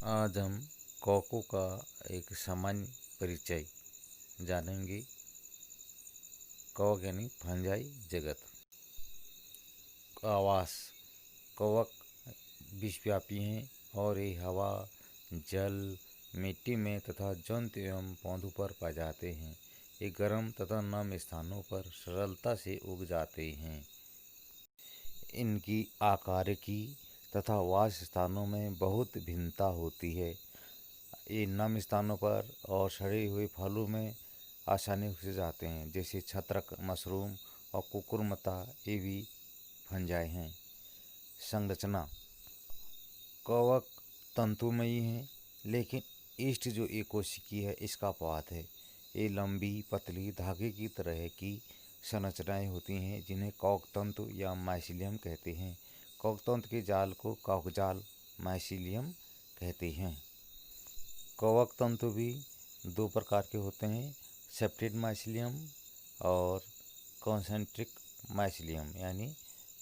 आज हम कवकों का एक सामान्य परिचय जानेंगे। कवक यानी फंजाई जगत। आवास। कवक विश्वव्यापी हैं और ये हवा, जल, मिट्टी में तथा जंतु एवं पौधों पर पाए जाते हैं। ये गर्म तथा नम स्थानों पर सरलता से उग जाते हैं। इनकी आकारिकी तथा वास स्थानों में बहुत भिन्नता होती है। ये नम स्थानों पर और सड़े हुए फलों में आसानी से जाते हैं, जैसे छत्रक, मशरूम और कुकुरमुत्ता, ये भी फंजाई हैं। संरचना। कवक तंतुमयी हैं, लेकिन ईस्ट जो एक कोशिकी है इसका अपवाद है। ये लंबी पतली धागे की तरह की संरचनाएं होती हैं, जिन्हें कवक तंतु या माइसीलियम कहते हैं। कवक तंतु के जाल को कवकजाल, माइसीलियम कहते हैं। कवक तंतु भी दो प्रकार के होते हैं, सेप्टेड माइसीलियम और कॉन्सेंट्रिक माइसीलियम, यानी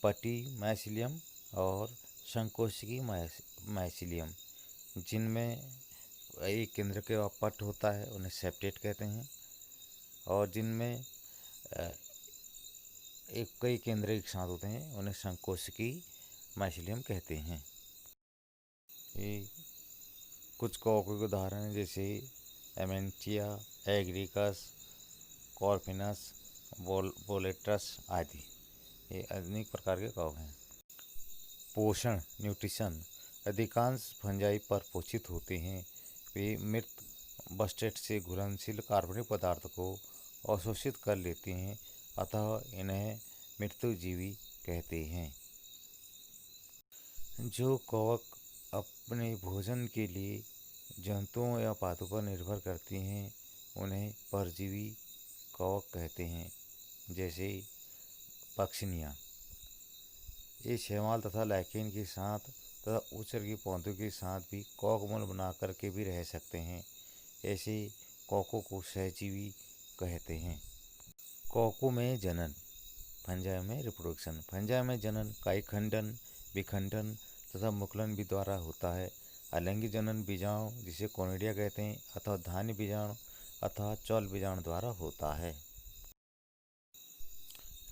पटी माइसीलियम और संकोशिकी माइसीलियम। जिनमें एक केंद्र के पट होता है उन्हें सेप्टेट कहते हैं, और जिनमें एक कई केंद्र एक साथ होते हैं उन्हें संकोशिकी माइसीलियम कहते हैं। ये कुछ कवकों के उदाहरण हैं, जैसे एमेंटिया, एग्रिकस, कॉर्फिनस, बोलेट्रस आदि। ये अनेक प्रकार के कवक हैं। पोषण, न्यूट्रिशन। अधिकांश फंजाई पर पोषित होते हैं। वे मृत बस्टेट से घुलनशील कार्बनिक पदार्थ को अवशोषित कर लेते हैं, अतः इन्हें मृत्युजीवी कहते हैं। जो कवक अपने भोजन के लिए जंतुओं या पादपों पर निर्भर करती हैं, उन्हें परजीवी कवक कहते हैं, जैसे पक्षियाँ। ये शैवाल तथा लाइकेन के साथ तथा उच्चवर्गीय पौधों के साथ भी कवकमूल बना करके भी रह सकते हैं। ऐसे कवकों को सहजीवी कहते हैं। कवकों में जनन। फंजाई में रिप्रोडक्शन। फंजाई में जनन काई खंडन, विखंडन तथा मुकुलन भी द्वारा होता है। अलैंगिक जनन बीजाणु, जिसे कोनिडिया कहते हैं, अथवा धान्य बीजाणु अथवा चौल बीजाणु द्वारा होता है।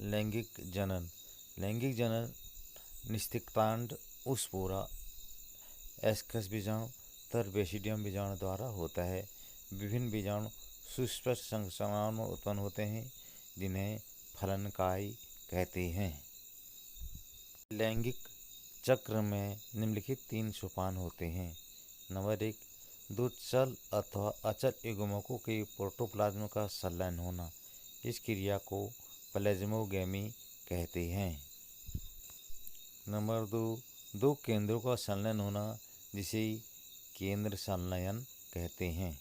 लैंगिक जनन। लैंगिक जनन निस्तिक्तांड, उस्पोरा, एस्कस बीजाणु तर बेसिडियम बीजाणु द्वारा होता है। विभिन्न बीजाणु सुस्पष्ट संरचनाओं में उत्पन्न होते हैं, जिन्हें फलनकाई कहते हैं। लैंगिक चक्र में निम्नलिखित 3 सोपान होते हैं। नंबर 1, दो चल अथवा अचल युग्मकों के प्रोटोप्लाज्म का संलयन होना। इस क्रिया को प्लाज्मोगेमी कहते हैं। नंबर 2, दो केंद्रों का संलयन होना, जिसे केंद्र संलयन कहते हैं।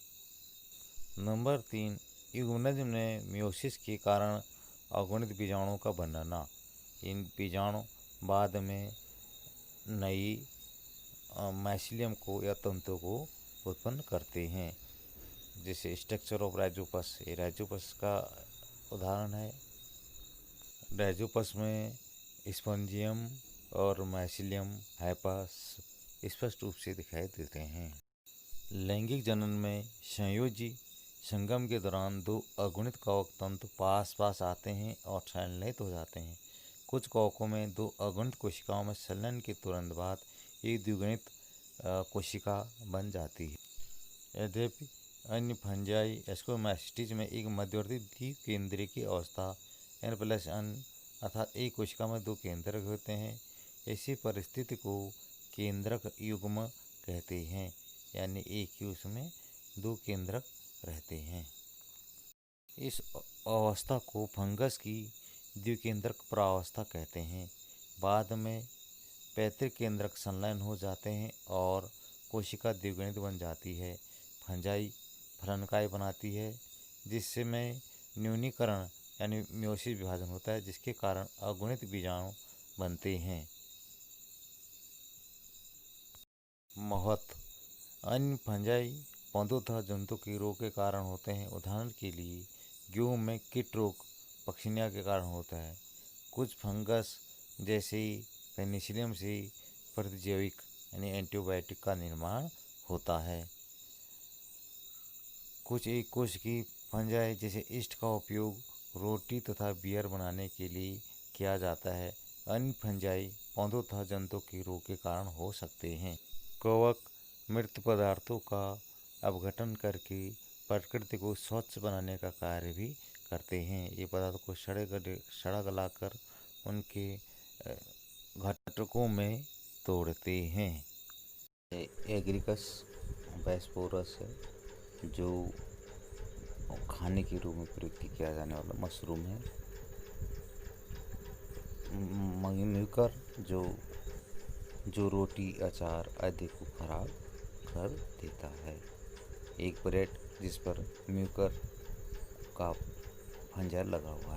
नंबर 3, युग्मनज में मियोसिस के कारण अगुणित बीजाणुओं का बनना। इन बीजाणु बाद में नई माइसीलियम को या तंतु को उत्पन्न करते हैं, जैसे स्ट्रक्चर ऑफ राइजोपस। ये राइजोपस का उदाहरण है। राइजोपस में स्पॉन्जियम और माइसीलियम हाइपस स्पष्ट रूप से दिखाई देते हैं। लैंगिक जनन में संयोजी संगम के दौरान दो अगुणित कवक तंतु पास पास आते हैं और संलयित हो जाते हैं। कुछ कवकों में दो अगुणित कोशिकाओं में संलयन के तुरंत बाद एक द्विगुणित कोशिका बन जाती है। यद्यपि अन्य फंजाई एस्कोमाइसिटीज में एक मध्यवर्ती द्विकेंद्रीय की अवस्था N+N अर्थात एक कोशिका में दो केंद्रक होते हैं। ऐसी परिस्थिति को केंद्रक युग्म कहते हैं, यानी एक ही उसमें दो केंद्रक रहते हैं। इस अवस्था को फंगस की द्विकेंद्रक प्रावस्था कहते हैं। बाद में पैतृक केंद्रक संलयन हो जाते हैं और कोशिका द्विगुणित बन जाती है। फंजाई फलनकाय बनाती है, जिसमें न्यूनीकरण यानी मियोसिस विभाजन होता है, जिसके कारण अगुणित बीजाणु बनते हैं। महत्व। अन्य फंजाई पौधों तथा जंतु के रोग के कारण होते हैं। उदाहरण के लिए गेहूं में कीट रोग पक्षियों के कारण होता है। कुछ फंगस जैसे पेनिसिलियम से प्रतिजैविक यानी एंटीबायोटिक का निर्माण होता है। कुछ एक कोश की फंजाई जैसे ईस्ट का उपयोग रोटी तथा बियर बनाने के लिए किया जाता है। अन्य फंजाई पौधों तथा जंतुओं के रोग के कारण हो सकते हैं। कवक मृत पदार्थों का अपघटन करके प्रकृति को स्वच्छ बनाने का कार्य भी करते हैं। ये पदार्थ को सड़ा गलाकर उनके घटकों में तोड़ते हैं। एग्रिकस बायोस्पोरस है, जो खाने के रूप में प्रयुक्त किया जाने वाला मशरूम है। म्यूकर जो रोटी अचार आदि को खराब कर देता है। एक ब्रेड जिस पर म्यूकर का फंजा लगा हुआ है।